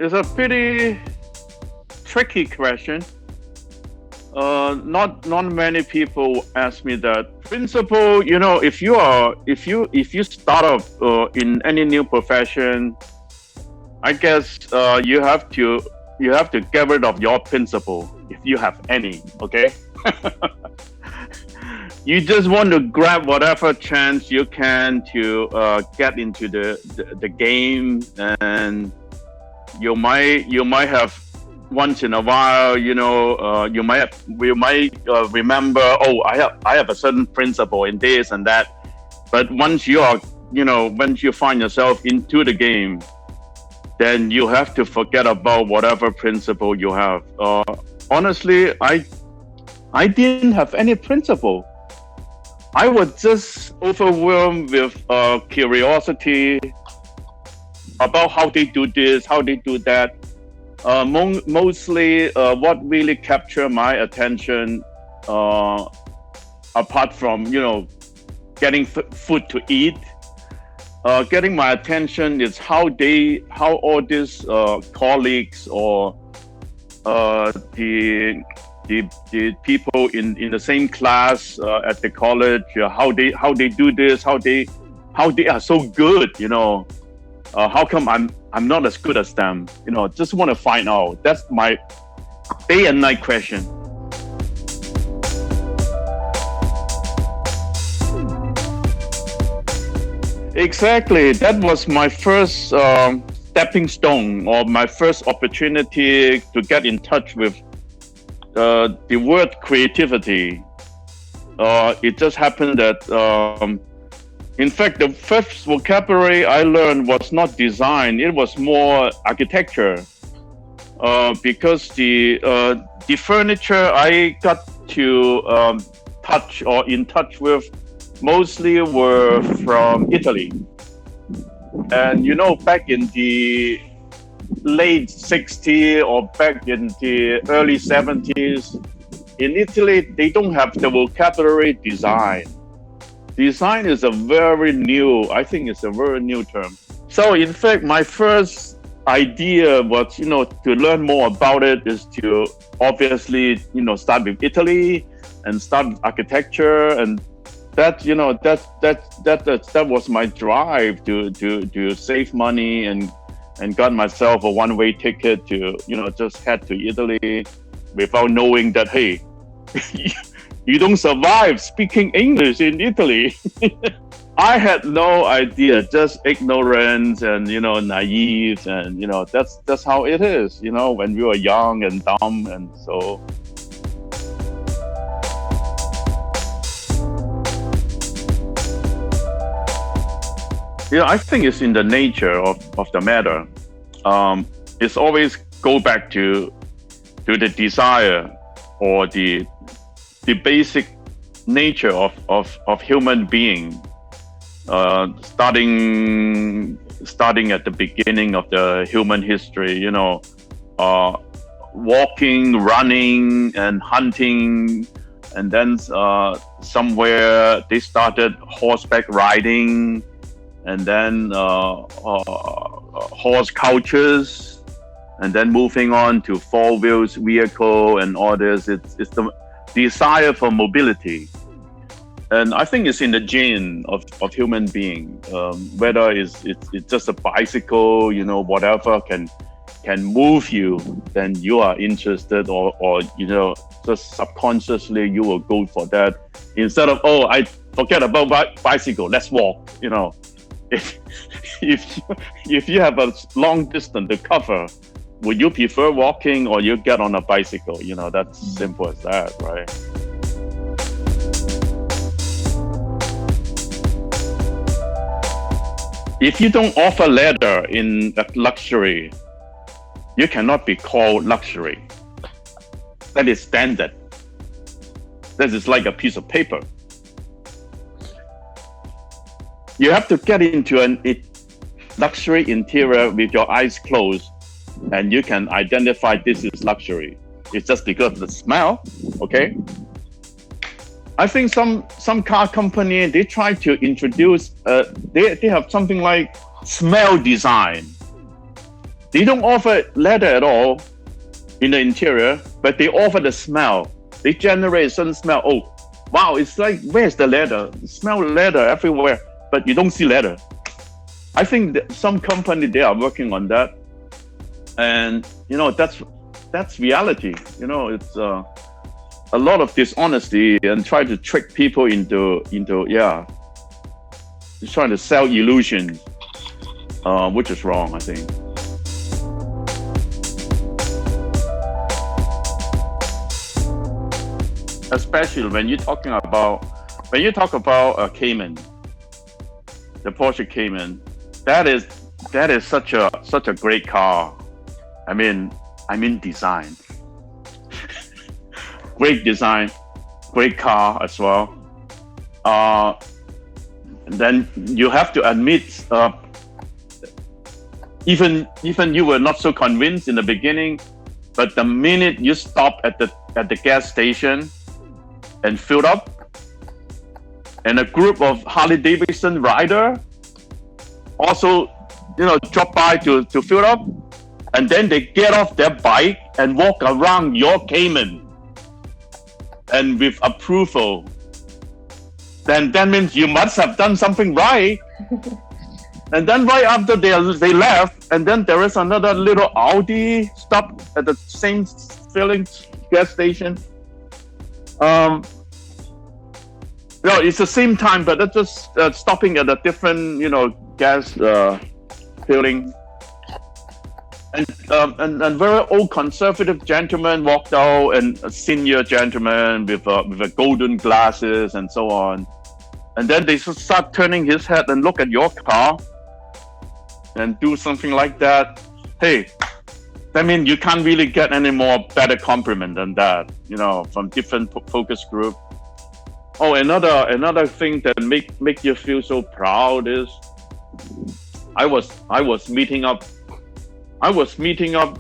It's a pretty tricky question. Not many people ask me that. Principle, if you start off in any new profession, I guess you have to get rid of your principle if you have any. Okay, you just want to grab whatever chance you can to get into the game, and you might have once in a while, you might remember, oh, I have a certain principle in this and that. But once you find yourself into the game, then you have to forget about whatever principle you have. Honestly, I didn't have any principle. I was just overwhelmed with curiosity about how they do this, how they do that. Mostly, what really captured my attention, apart from getting food to eat, getting my attention is how all these colleagues or the people in the same class at the college, how they do this, how they are so good. How come I'm not as good as them? Just want to find out. That's my day and night question. Exactly. That was my first stepping stone, or my first opportunity to get in touch with the word creativity. It just happened that in fact, the first vocabulary I learned was not design; it was more architecture. Because the furniture I got to touch or in touch with mostly were from Italy. And back in the late 60s or back in the early 70s, in Italy they don't have the vocabulary design. Design is I think it's a very new term. So in fact, my first idea was, to learn more about it is to obviously, start with Italy and start with architecture. And that was my drive to save money and got myself a one-way ticket to, just head to Italy without knowing that, hey, you don't survive speaking English in Italy. I had no idea, just ignorance and naive, and that's how it is. When we were young and dumb, and so. I think it's in the nature of the matter. It's always go back to the desire or the basic nature of human being, starting at the beginning of the human history, walking, running, and hunting, and then somewhere they started horseback riding, and then horse cultures, and then moving on to four wheels vehicle and all this. It's the desire for mobility, and I think it's in the gene of human being. Whether it's just a bicycle, whatever can move you, then you are interested, or just subconsciously you will go for that instead of, oh, I forget about bicycle, let's walk. If you have a long distance to cover, would you prefer walking or you get on a bicycle? That's simple as that, right? If you don't offer leather in luxury, you cannot be called luxury. That is standard. That is like a piece of paper. You have to get into an luxury interior with your eyes closed, and you can identify this is luxury. It's just because of the smell, okay? I think some car company, they try to introduce, they have something like smell design. They don't offer leather at all in the interior, but they offer the smell. They generate a certain smell. Oh, wow, it's like, where's the leather? You smell leather everywhere, but you don't see leather. I think that some company, they are working on that. And, you know, that's reality. You know, it's a lot of dishonesty and try to trick people into just trying to sell illusions, which is wrong, I think. Especially when you're talking about Cayman, the Porsche Cayman, that is such a great car. I mean design, great design, great car as well. Then you have to admit, even you were not so convinced in the beginning, but the minute you stop at the gas station and filled up, and a group of Harley-Davidson rider also, you know, drop by to fill up, and then they get off their bike and walk around your Cayman, and with approval, then that means you must have done something right. And then right after they left, and then there is another little Audi stop at the same filling gas station. No, it's the same time, but it's just stopping at a different, you know, gas filling. And very old conservative gentleman walked out, and a senior gentleman with a golden glasses and so on. And then they start turning his head and look at your car and do something like that. Hey, I mean, you can't really get any more better compliment than that, you know, from different focus group. Oh, another thing that make you feel so proud is I was meeting up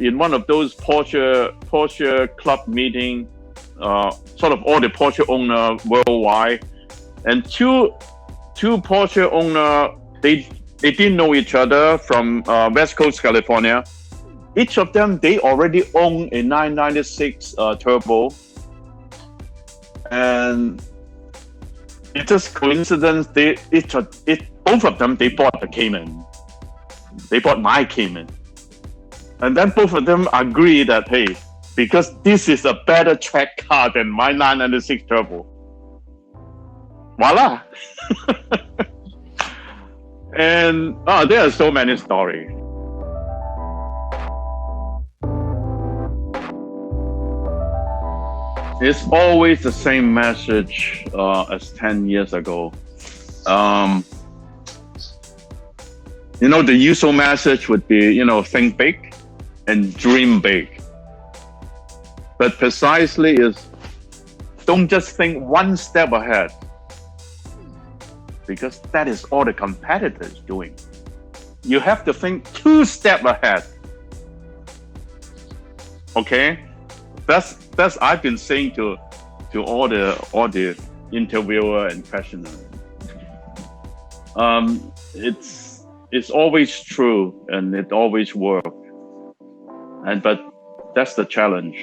in one of those Porsche club meeting, sort of all the Porsche owner worldwide, and two Porsche owner, they didn't know each other from West Coast California. Each of them, they already own a 996 turbo, and it's just coincidence. Both of them, they bought the Cayman. They bought my Cayman. And then both of them agree that, hey, because this is a better track car than my 996 turbo. Voila! And there are so many stories. It's always the same message as 10 years ago. You know, the usual message would be, you know, think big and dream big. But precisely is, don't just think one step ahead, because that is all the competitors doing. You have to think 2 steps ahead. Okay? That's I've been saying to all the interviewer and questioner. It's always true and it always works. But that's the challenge.